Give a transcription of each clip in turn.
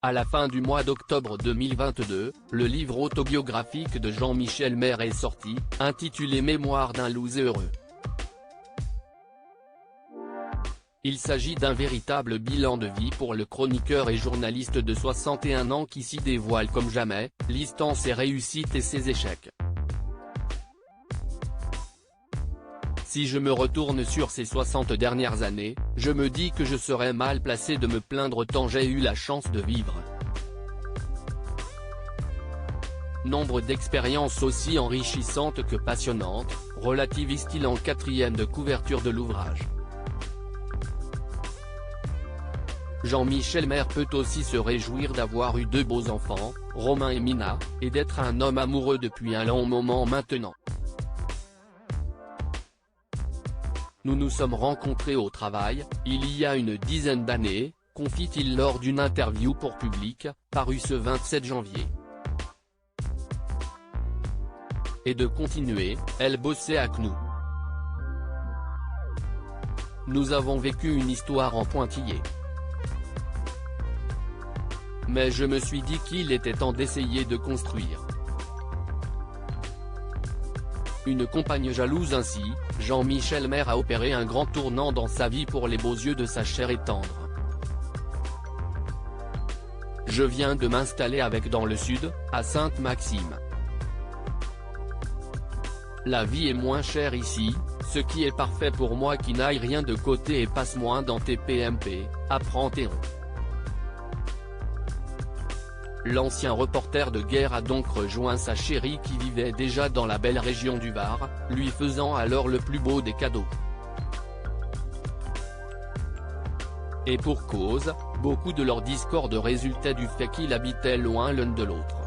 À la fin du mois d'octobre 2022, le livre autobiographique de Jean-Michel Maire est sorti, intitulé Mémoires d'un loser heureux. Il s'agit d'un véritable bilan de vie pour le chroniqueur et journaliste de 61 ans qui s'y dévoile comme jamais, listant ses réussites et ses échecs. Si je me retourne sur ces 60 dernières années, je me dis que je serais mal placé de me plaindre tant j'ai eu la chance de vivre. Nombre d'expériences aussi enrichissantes que passionnantes, relativise-t-il en quatrième de couverture de l'ouvrage. Jean-Michel Maire peut aussi se réjouir d'avoir eu deux beaux enfants, Romain et Mina, et d'être un homme amoureux depuis un long moment maintenant. Nous nous sommes rencontrés au travail, il y a une dizaine d'années, confie-t-il lors d'une interview pour Public, parue ce 27 janvier. Et de continuer, elle bossait avec nous. Nous avons vécu une histoire en pointillé. Mais je me suis dit qu'il était temps d'essayer de construire une compagne jalouse. Ainsi, Jean-Michel Maire a opéré un grand tournant dans sa vie pour les beaux yeux de sa chère et tendre. Je viens de m'installer avec dans le sud, à Sainte-Maxime. La vie est moins chère ici, ce qui est parfait pour moi qui n'aille rien de côté et passe moins dans TPMP, apprend Théon. L'ancien reporter de guerre a donc rejoint sa chérie qui vivait déjà dans la belle région du Var, lui faisant alors le plus beau des cadeaux. Et pour cause, beaucoup de leur discorde résultait du fait qu'ils habitaient loin l'un de l'autre.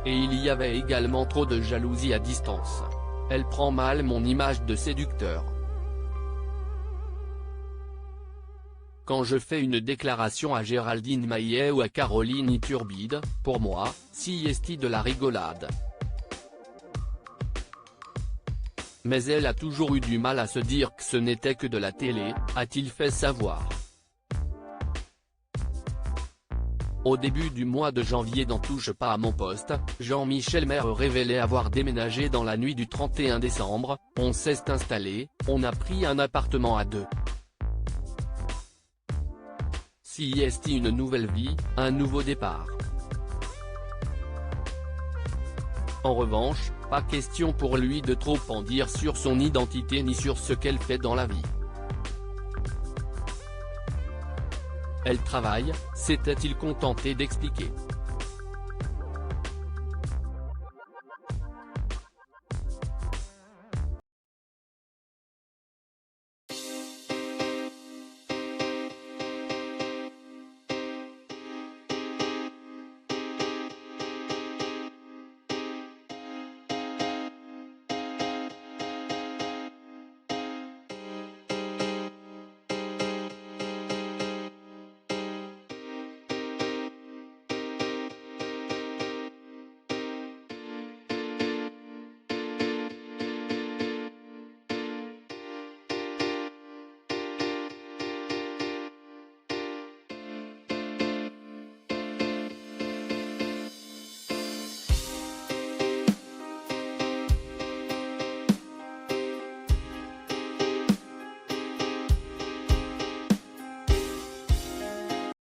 Et il y avait également trop de jalousie à distance. Elle prend mal mon image de séducteur. Quand je fais une déclaration à Géraldine Maillet ou à Caroline Iturbide, pour moi, si est de la rigolade. Mais elle a toujours eu du mal à se dire que ce n'était que de la télé, a-t-il fait savoir. Au début du mois de janvier dans Touche pas à mon poste, Jean-Michel Maire révélait avoir déménagé dans la nuit du 31 décembre, on s'est installé, on a pris un appartement à deux. Si est une nouvelle vie, un nouveau départ. En revanche, pas question pour lui de trop en dire sur son identité ni sur ce qu'elle fait dans la vie. Elle travaille, s'était-il contenté d'expliquer.